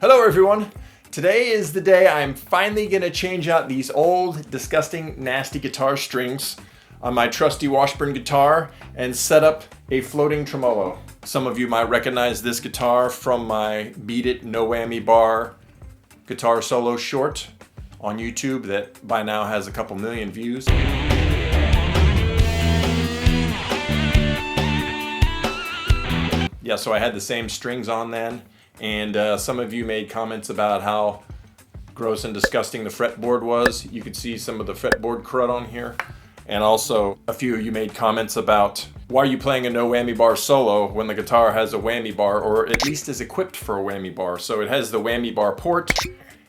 Hello everyone! Today is the day I'm finally going to change out these old, disgusting, nasty guitar strings on my trusty Washburn guitar and set up a floating tremolo. Some of you might recognize this guitar from my Beat It No Whammy Bar guitar solo short on YouTube that by now has a couple million views. Yeah, so I had the same strings on then. And some of you made comments about how gross and disgusting the fretboard was. You could see some of the fretboard crud on here. And also a few of you made comments about why are you playing a no whammy bar solo when the guitar has a whammy bar, or at least is equipped for a whammy bar. So it has the whammy bar port,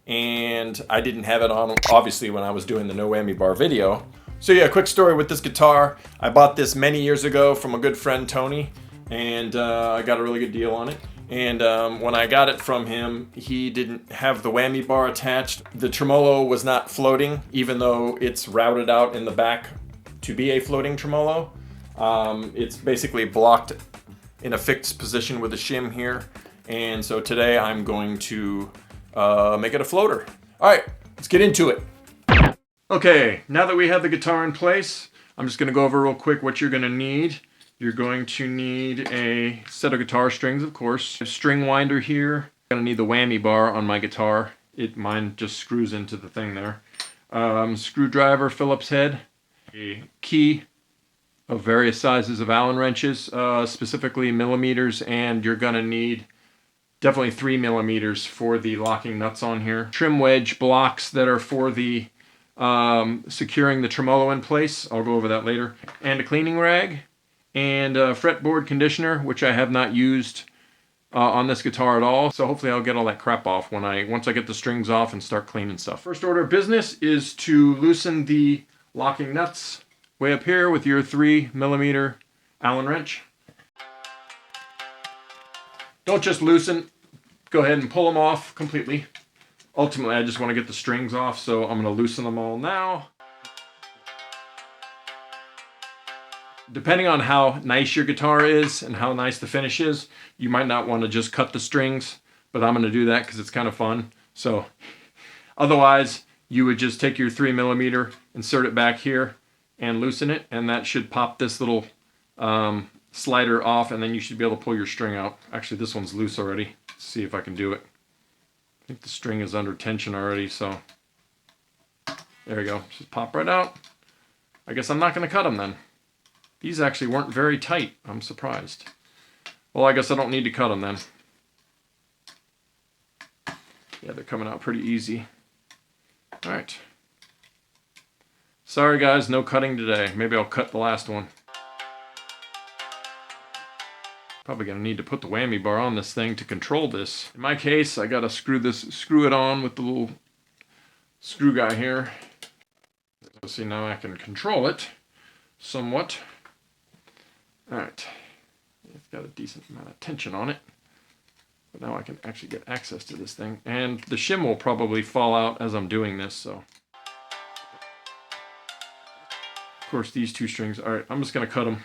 and I didn't have it on obviously when I was doing the no whammy bar video. So yeah, quick story with this guitar. I bought this many years ago from a good friend, Tony, and I got a really good deal on it. And when I got it from him, he didn't have the whammy bar attached. The tremolo was not floating, even though it's routed out in the back to be a floating tremolo. It's basically blocked in a fixed position with a shim here. And so today I'm going to make it a floater. All right, let's get into it. Okay, now that we have the guitar in place, I'm just gonna go over real quick what you're gonna need. You're going to need a set of guitar strings, of course. A string winder here. I'm gonna need the whammy bar on my guitar. Mine just screws into the thing there. Screwdriver, Phillips head, a key of various sizes of Allen wrenches, specifically millimeters, and you're gonna need definitely 3 millimeters for the locking nuts on here. Trim wedge blocks that are for the securing the tremolo in place. I'll go over that later. And a cleaning rag. And a fretboard conditioner, which I have not used on this guitar at all. So hopefully I'll get all that crap off once I get the strings off and start cleaning stuff. First order of business is to loosen the locking nuts way up here with your 3 millimeter Allen wrench. Don't just loosen, go ahead and pull them off completely. Ultimately, I just want to get the strings off, so I'm going to loosen them all now. Depending on how nice your guitar is and how nice the finish is, you might not want to just cut the strings, but I'm going to do that because it's kind of fun. So otherwise, you would just take your 3 millimeter, insert it back here, and loosen it, and that should pop this little slider off, and then you should be able to pull your string out. Actually, this one's loose already. Let's see if I can do it. I think the string is under tension already, so there we go. Just pop right out. I guess I'm not going to cut them then. These actually weren't very tight. I'm surprised. Well, I guess I don't need to cut them then. Yeah, they're coming out pretty easy. All right. Sorry guys, no cutting today. Maybe I'll cut the last one. Probably gonna need to put the whammy bar on this thing to control this. In my case, I gotta screw it on with the little screw guy here. So see, now I can control it somewhat. All right, it's got a decent amount of tension on it, but now I can actually get access to this thing, and the shim will probably fall out as I'm doing this, so. Of course, these 2 strings, all right, I'm just gonna cut them.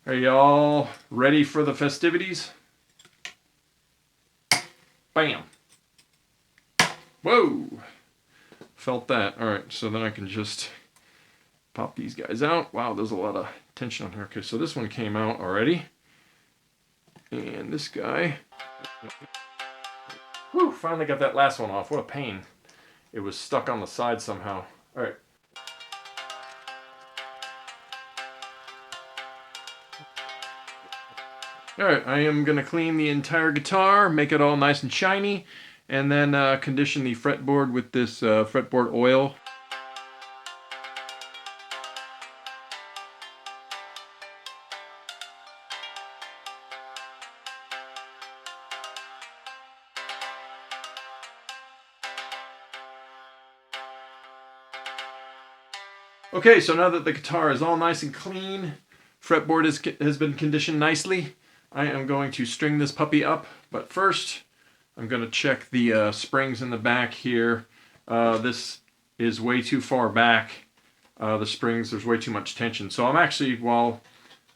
Are y'all ready for the festivities? Bam. Whoa, felt that. All right, so then I can just pop these guys out. Wow, there's a lot of tension on here. Okay, so this one came out already. And this guy. Whew, finally got that last one off. What a pain. It was stuck on the side somehow. All right. All right, I am going to clean the entire guitar, make it all nice and shiny, and then condition the fretboard with this fretboard oil. Okay, so now that the guitar is all nice and clean, fretboard has been conditioned nicely, I am going to string this puppy up. But first, I'm going to check the springs in the back here. This is way too far back. The springs, there's way too much tension. So I'm actually, while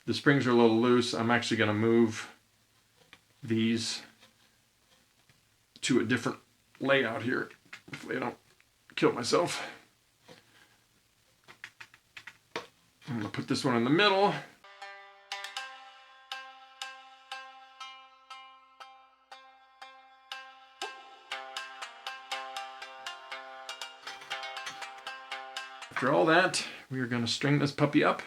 the springs are a little loose, I'm actually going to move these to a different layout here. Hopefully I don't kill myself. I'm going to put this one in the middle. After all that, we are going to string this puppy up.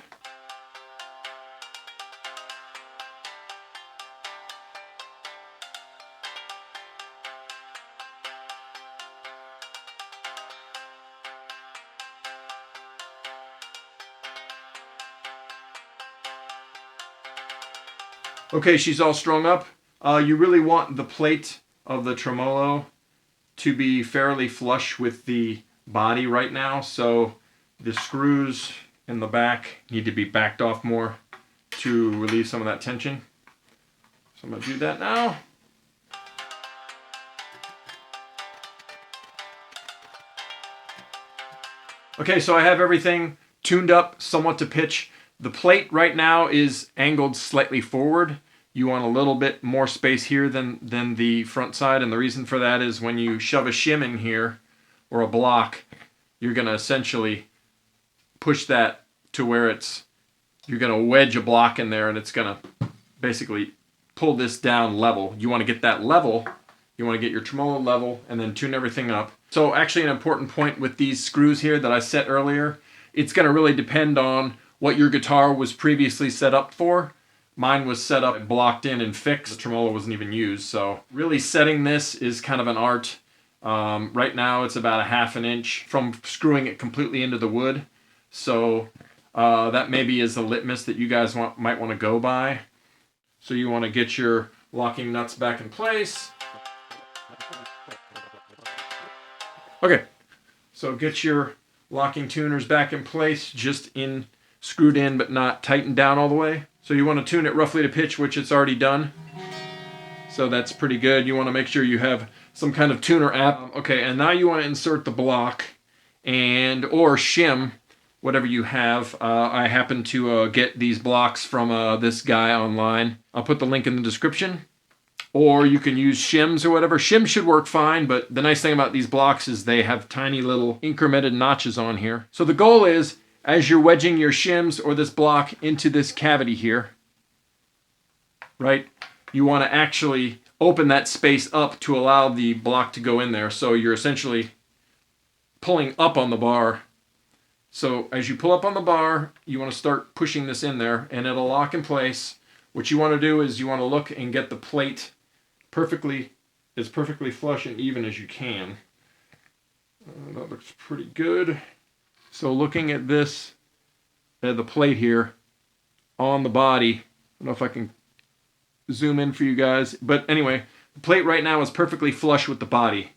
Okay, she's all strung up. You really want the plate of the tremolo to be fairly flush with the body right now, so the screws in the back need to be backed off more to relieve some of that tension. So I'm going to do that now. Okay, so I have everything tuned up somewhat to pitch. The plate right now is angled slightly forward. You want a little bit more space here than the front side, and the reason for that is when you shove a shim in here, or a block, you're going to essentially push that to where you're going to wedge a block in there, and it's going to basically pull this down level. You want to get that level, you want to get your tremolo level, and then tune everything up. So actually an important point with these screws here that I set earlier, it's going to really depend on what your guitar was previously set up for. Mine was set up, blocked in, and fixed. The tremolo wasn't even used, so really setting this is kind of an art. Right now it's about 1/2 inch from screwing it completely into the wood. So that maybe is a litmus that you guys might want to go by. So you want to get your locking nuts back in place. Okay, so get your locking tuners back in place, just screwed in but not tightened down all the way. So you want to tune it roughly to pitch, which it's already done. So that's pretty good. You want to make sure you have some kind of tuner app. Okay, and now you want to insert the block or shim, whatever you have. I happen to get these blocks from this guy online. I'll put the link in the description. Or you can use shims or whatever. Shims should work fine, but the nice thing about these blocks is they have tiny little incremented notches on here. So the goal is, as you're wedging your shims or this block into this cavity here, right, you want to actually open that space up to allow the block to go in there. So you're essentially pulling up on the bar. So as you pull up on the bar, you want to start pushing this in there, and it'll lock in place. What you want to do is you want to look and get the plate as perfectly flush and even as you can. That looks pretty good. So looking at this, the plate here on the body, I don't know if I can zoom in for you guys, but anyway, the plate right now is perfectly flush with the body.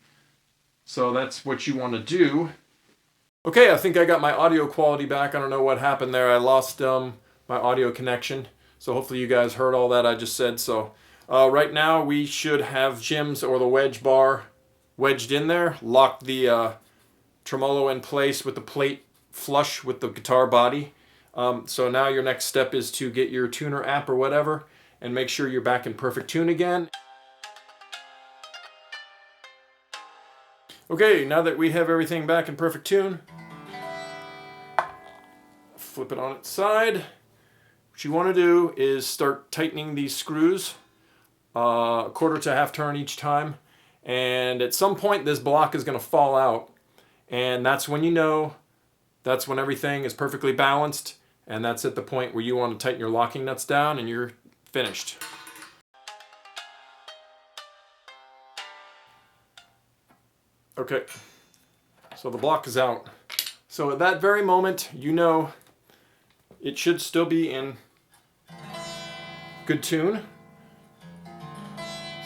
So that's what you want to do. Okay, I think I got my audio quality back. I don't know what happened there. I lost my audio connection. So hopefully you guys heard all that I just said. So right now we should have shims or the wedge bar wedged in there, lock the tremolo in place with the plate flush with the guitar body. So now your next step is to get your tuner app or whatever and make sure you're back in perfect tune again. Okay, now that we have everything back in perfect tune, flip it on its side. What you want to do is start tightening these screws, 1/4 to 1/2 turn each time, and at some point this block is going to fall out, and that's when you know, that's when everything is perfectly balanced, and that's at the point where you want to tighten your locking nuts down and you're finished. Okay, so the block is out. So at that very moment, you know it should still be in good tune.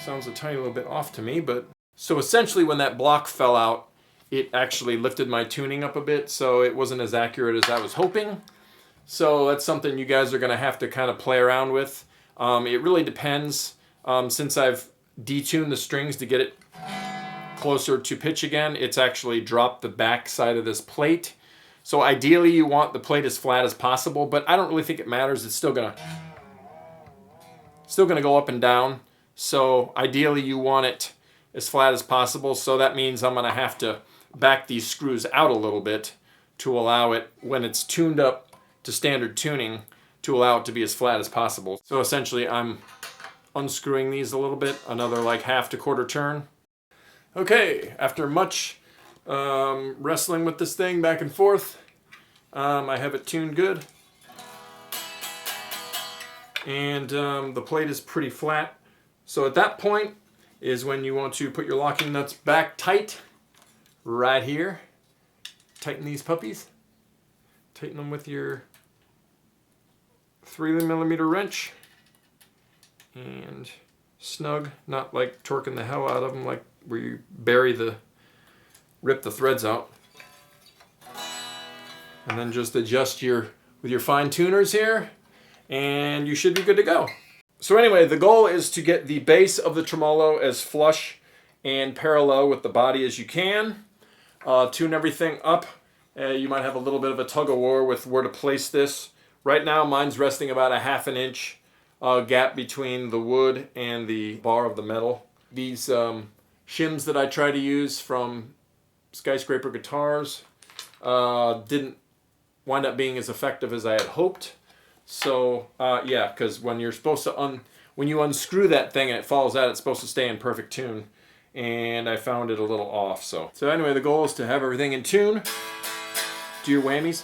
Sounds a tiny little bit off to me, but... So essentially when that block fell out, it actually lifted my tuning up a bit, so it wasn't as accurate as I was hoping. So that's something you guys are going to have to kind of play around with. It really depends. Since I've detuned the strings to get it closer to pitch again, it's actually dropped the back side of this plate. So ideally you want the plate as flat as possible, but I don't really think it matters. It's still gonna go up and down. So ideally you want it as flat as possible. So that means I'm going to have to back these screws out a little bit to allow it, when it's tuned up to standard tuning, to allow it to be as flat as possible. So essentially I'm unscrewing these a little bit, another like half to quarter turn. Okay, after much wrestling with this thing back and forth, I have it tuned good. And the plate is pretty flat. So at that point is when you want to put your locking nuts back tight, right here. Tighten these puppies. Tighten them with your 3mm wrench. And snug, not like torquing the hell out of them, like where you rip the threads out. And then just adjust with your fine tuners here, and you should be good to go. So anyway, the goal is to get the base of the tremolo as flush and parallel with the body as you can. Tune everything up. You might have a little bit of a tug of war with where to place this. Right now mine's resting about a 1/2 inch gap between the wood and the bar of the metal. These shims that I try to use from Skyscraper Guitars didn't wind up being as effective as I had hoped. So yeah, because when you're supposed to when you unscrew that thing and it falls out, it's supposed to stay in perfect tune, and I found it a little off. So anyway, the goal is to have everything in tune. Do your whammies.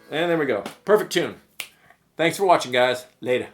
And there we go. Perfect tune. Thanks for watching, guys. Later.